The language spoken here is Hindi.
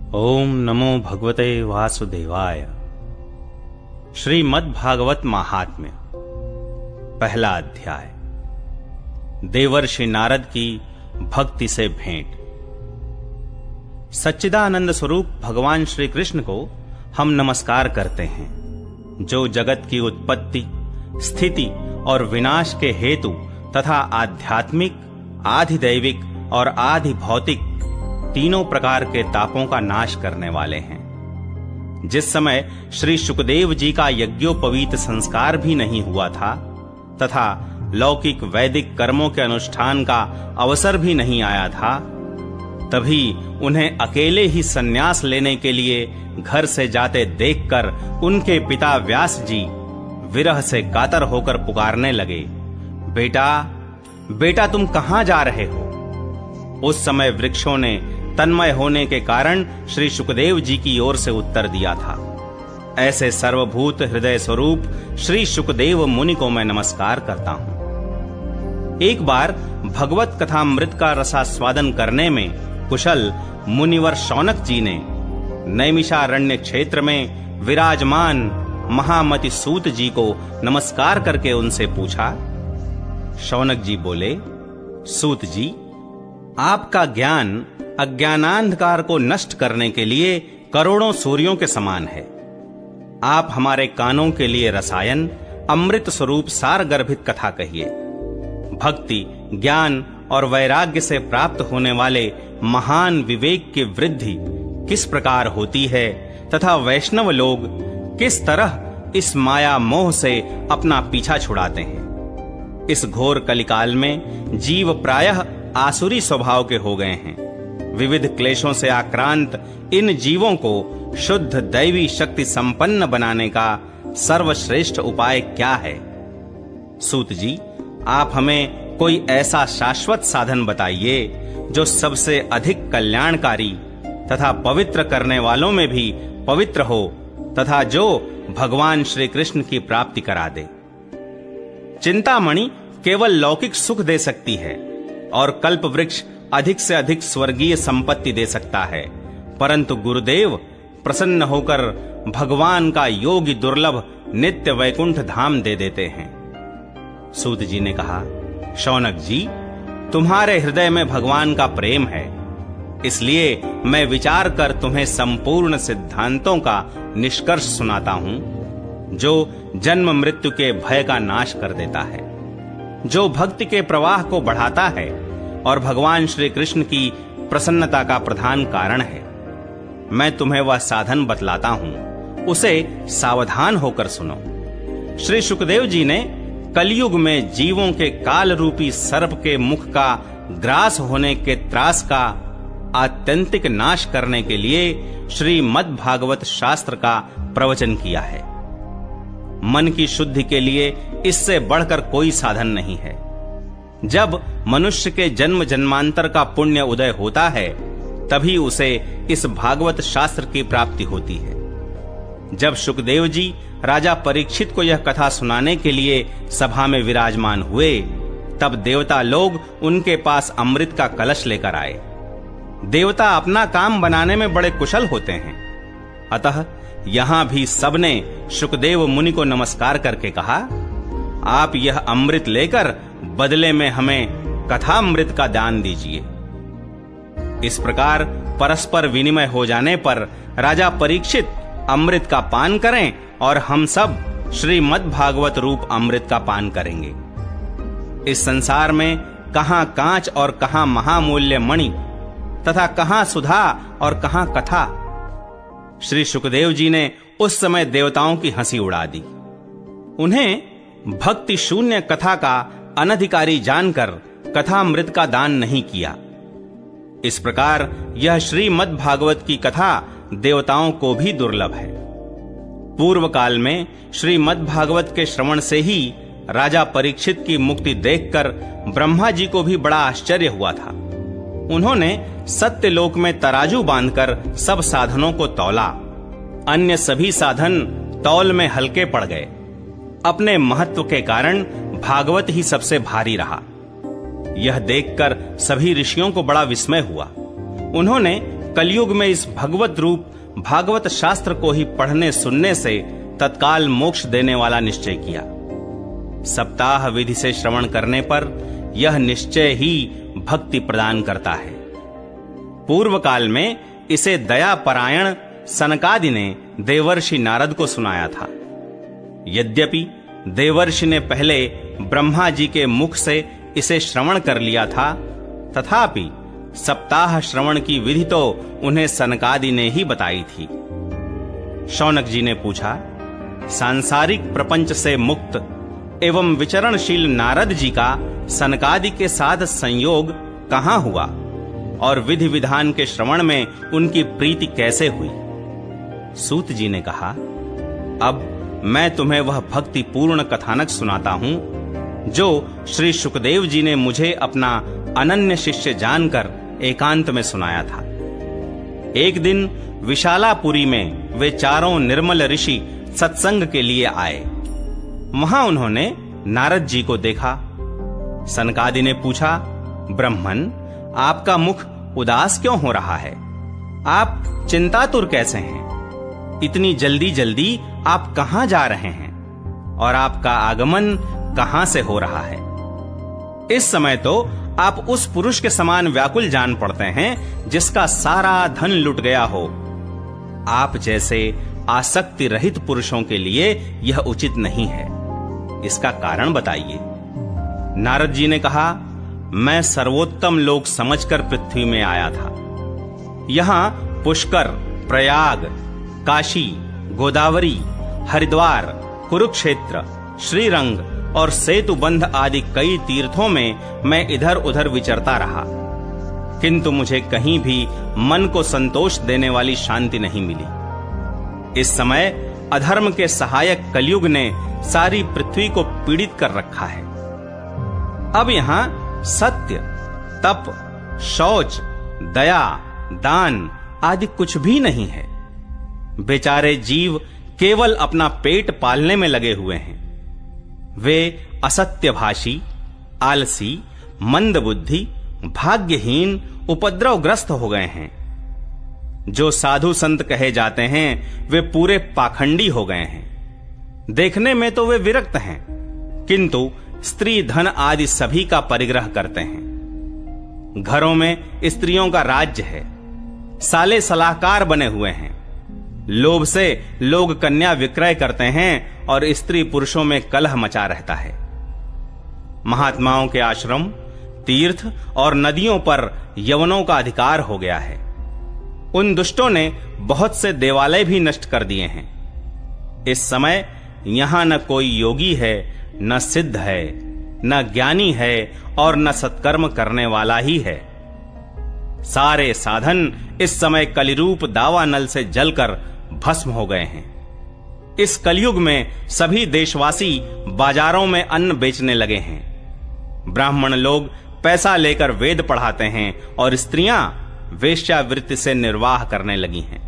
ओम नमो भगवते वासुदेवाय। श्रीमद्भागवत महात्म्य, पहला अध्याय। देवर्षि नारद की भक्ति से भेंट। सच्चिदानंद स्वरूप भगवान श्री कृष्ण को हम नमस्कार करते हैं, जो जगत की उत्पत्ति, स्थिति और विनाश के हेतु तथा आध्यात्मिक, आधिदैविक और आधि भौतिक तीनों प्रकार के तापों का नाश करने वाले हैं। जिस समय श्री शुकदेव जी का यज्ञोपवीत संस्कार भी नहीं हुआ था तथा लौकिक वैदिक कर्मों के अनुष्ठान का अवसर भी नहीं आया था, तभी उन्हें अकेले ही संन्यास लेने के लिए घर से जाते देखकर उनके पिता व्यास जी विरह से कातर होकर पुकारने लगे, बेटा बेटा तुम कहां जा रहे हो? उस समय वृक्षों ने तन्मय होने के कारण श्री शुकदेव जी की ओर से उत्तर दिया था, ऐसे सर्वभूत हृदय स्वरूप श्री शुकदेव मुनि को मैं नमस्कार करता हूं। एक बार भगवत कथामृत का रसास्वादन करने में कुशल मुनिवर शौनक जी ने नैमिषारण्य क्षेत्र में विराजमान महामति सूत जी को नमस्कार करके उनसे पूछा। शौनक जी बोले, सूत जी, आपका ज्ञान अज्ञानांधकार को नष्ट करने के लिए करोड़ों सूर्यों के समान है। आप हमारे कानों के लिए रसायन, अमृत स्वरूप सार गर्भित कथा कहिए। भक्ति, ज्ञान और वैराग्य से प्राप्त होने वाले महान विवेक की वृद्धि किस प्रकार होती है तथा वैष्णव लोग किस तरह इस माया मोह से अपना पीछा छुड़ाते हैं। इस घोर कलिकाल में जीव प्रायः आसुरी स्वभाव के हो गए हैं। विविध क्लेशों से आक्रांत इन जीवों को शुद्ध दैवी शक्ति संपन्न बनाने का सर्वश्रेष्ठ उपाय क्या है? सूत जी, आप हमें कोई ऐसा शाश्वत साधन बताइए जो सबसे अधिक कल्याणकारी तथा पवित्र करने वालों में भी पवित्र हो तथा जो भगवान श्री कृष्ण की प्राप्ति करा दे। चिंतामणि केवल लौकिक सुख दे सकती है और कल्प वृक्ष अधिक से अधिक स्वर्गीय संपत्ति दे सकता है, परंतु गुरुदेव प्रसन्न होकर भगवान का योगी दुर्लभ नित्य वैकुंठ धाम दे देते हैं। सूत जी ने कहा, शौनक जी, तुम्हारे हृदय में भगवान का प्रेम है, इसलिए मैं विचार कर तुम्हें संपूर्ण सिद्धांतों का निष्कर्ष सुनाता हूं, जो जन्म मृत्यु के भय का नाश कर देता है, जो भक्ति के प्रवाह को बढ़ाता है और भगवान श्री कृष्ण की प्रसन्नता का प्रधान कारण है। मैं तुम्हें वह साधन बतलाता हूं, उसे सावधान होकर सुनो। श्री शुकदेव जी ने कलयुग में जीवों के काल रूपी सर्प के मुख का ग्रास होने के त्रास का आत्यंतिक नाश करने के लिए श्रीमद्भागवत शास्त्र का प्रवचन किया है। मन की शुद्धि के लिए इससे बढ़कर कोई साधन नहीं है। जब मनुष्य के जन्म जन्मांतर का पुण्य उदय होता है, तभी उसे इस भागवत शास्त्र की प्राप्ति होती है। जब शुकदेव जी राजा परीक्षित को यह कथा सुनाने के लिए सभा में विराजमान हुए, तब देवता लोग उनके पास अमृत का कलश लेकर आए। देवता अपना काम बनाने में बड़े कुशल होते हैं, अतः यहां भी सबने शुकदेव मुनि को नमस्कार करके कहा, आप यह अमृत लेकर बदले में हमें कथामृत का दान दीजिए। इस प्रकार परस्पर विनिमय हो जाने पर राजा परीक्षित अमृत का पान करें और हम सब श्रीमद्भागवत रूप अमृत का पान करेंगे। इस संसार में कहां कांच और कहां महामूल्य मणि तथा कहां सुधा और कहां कथा। श्री शुकदेव जी ने उस समय देवताओं की हंसी उड़ा दी। उन्हें भक्ति शून्य कथा का अनधिकारी जानकर कथामृत का दान नहीं किया। इस प्रकार यह श्रीमद्भागवत की कथा देवताओं को भी दुर्लभ है। पूर्व काल में श्रीमद्भागवत के श्रवण से ही राजा परीक्षित की मुक्ति देखकर ब्रह्मा जी को भी बड़ा आश्चर्य हुआ था। उन्होंने सत्यलोक में तराजू बांधकर सब साधनों को तौला। अन्य सभी साधन तौल में हल्के पड़ गए। अपने महत्व के कारण भागवत ही सबसे भारी रहा। यह देखकर सभी ऋषियों को बड़ा विस्मय हुआ। उन्होंने कलयुग में इस भगवत रूप भागवत शास्त्र को ही पढ़ने सुनने से तत्काल मोक्ष देने वाला निश्चय किया। सप्ताह विधि से श्रवण करने पर यह निश्चय ही भक्ति प्रदान करता है। पूर्व काल में इसे दयापरायण सनकादि ने देवर्षि नारद को सुनाया था। यद्यपि देवर्षि ने पहले ब्रह्मा जी के मुख से इसे श्रवण कर लिया था, तथापि सप्ताह श्रवण की विधि तो उन्हें सनकादि ने ही बताई थी। शौनक जी ने पूछा, सांसारिक प्रपंच से मुक्त एवं विचरणशील नारद जी का सनकादि के साथ संयोग कहां हुआ और विधि विधान के श्रवण में उनकी प्रीति कैसे हुई? सूत जी ने कहा, अब मैं तुम्हें वह भक्ति पूर्ण कथानक सुनाता हूं जो श्री सुखदेव जी ने मुझे अपना अनन्य शिष्य जानकर एकांत में सुनाया था। एक दिन विशालापुरी में वे चारों निर्मल ऋषि सत्संग के लिए आए। वहां उन्होंने नारद जी को देखा। सनकादि ने पूछा, ब्रह्मन, आपका मुख उदास क्यों हो रहा है? आप चिंतातुर कैसे हैं? इतनी जल्दी जल्दी आप कहां जा रहे हैं और आपका आगमन कहां से हो रहा है? इस समय तो आप उस पुरुष के समान व्याकुल जान पड़ते हैं जिसका सारा धन लुट गया हो। आप जैसे आसक्ति रहित पुरुषों के लिए यह उचित नहीं है। इसका कारण बताइए। नारद जी ने कहा, मैं सर्वोत्तम लोक समझकर पृथ्वी में आया था। यहां पुष्कर, प्रयाग, काशी, गोदावरी, हरिद्वार, कुरुक्षेत्र, श्रीरंग और सेतुबंध आदि कई तीर्थों में मैं इधर उधर विचरता रहा, किंतु मुझे कहीं भी मन को संतोष देने वाली शांति नहीं मिली। इस समय अधर्म के सहायक कलयुग ने सारी पृथ्वी को पीड़ित कर रखा है। अब यहां सत्य, तप, शौच, दया, दान आदि कुछ भी नहीं है। बेचारे जीव केवल अपना पेट पालने में लगे हुए हैं। वे असत्यभाषी, आलसी, मंदबुद्धि, भाग्यहीन, उपद्रवग्रस्त हो गए हैं। जो साधु संत कहे जाते हैं वे पूरे पाखंडी हो गए हैं। देखने में तो वे विरक्त हैं, किंतु स्त्री धन आदि सभी का परिग्रह करते हैं। घरों में स्त्रियों का राज्य है। साले सलाहकार बने हुए हैं। लोभ से लोग कन्या विक्रय करते हैं और स्त्री पुरुषों में कलह मचा रहता है। महात्माओं के आश्रम, तीर्थ और नदियों पर यवनों का अधिकार हो गया है। उन दुष्टों ने बहुत से देवालय भी नष्ट कर दिए हैं। इस समय यहां न कोई योगी है, न सिद्ध है, न ज्ञानी है और न सत्कर्म करने वाला ही है। सारे साधन इस समय कलिरूप दावानल से जलकर भस्म हो गए हैं। इस कलयुग में सभी देशवासी बाजारों में अन्न बेचने लगे हैं। ब्राह्मण लोग पैसा लेकर वेद पढ़ाते हैं और स्त्रियां वेश्यावृत्ति से निर्वाह करने लगी हैं।